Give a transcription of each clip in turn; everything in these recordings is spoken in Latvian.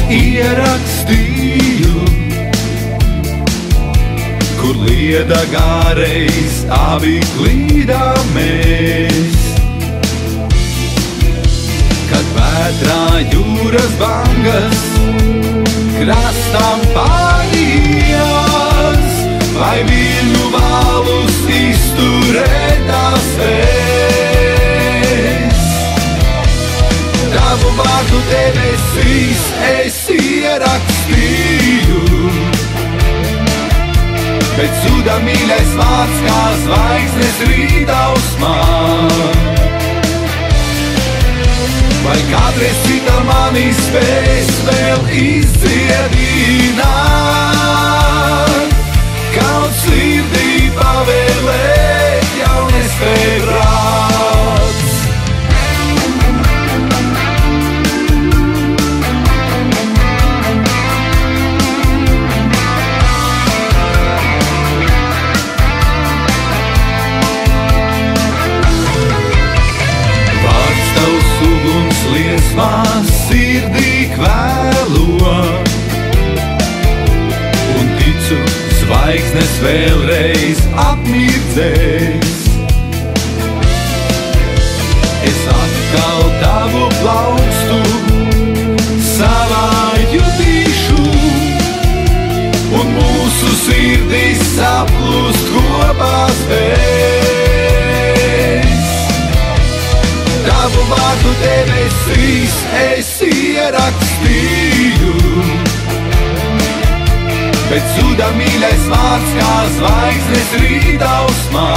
Ierakstīju, kur lieda gāreiz abi klīdāmies. Kad vētrā jūras bangas krastam pārījās, vai viļņu valus izturētās vēs. Tavu vārdu debesīs es ierakstīju, bet zuda mīļais vārds kā zvaigznes rītausmā. Vai kādreiz cita mani spēs vēl izdziedināt, kaut sirdī pavēlēt jau nespēj prāts. Liesmās sirdī kvēlo, un ticu, zvaigznes vēlreiz apmirdzēs. Es atkal tavu plaukstu savā jutīšu, un mūsu sirdīs saplūst kopā spēs. Tavu vārdu debesīs es ierakstīju, bet zuda mīļais vārds kā zvaigznes rītausmā.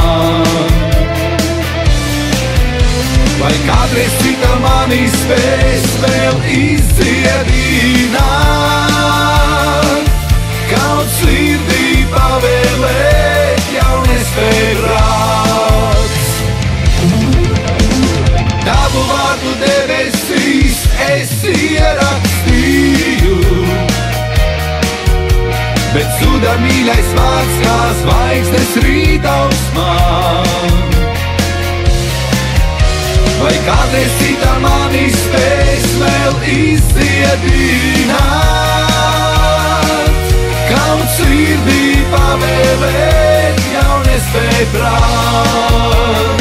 Vai kādreiz cita mani spēs vēl izdziedināt, kaut sirdī pavēlēt jau nespēj prāts. Tavu vārdu debesīs es ierakstīju, bet zuda mīļais vārds kā zvaigznes rītausmā. Vai kādreiz cita mani spēs vēl izdziedināt, kaut sirdī pavēlēt jau nespēj prāt.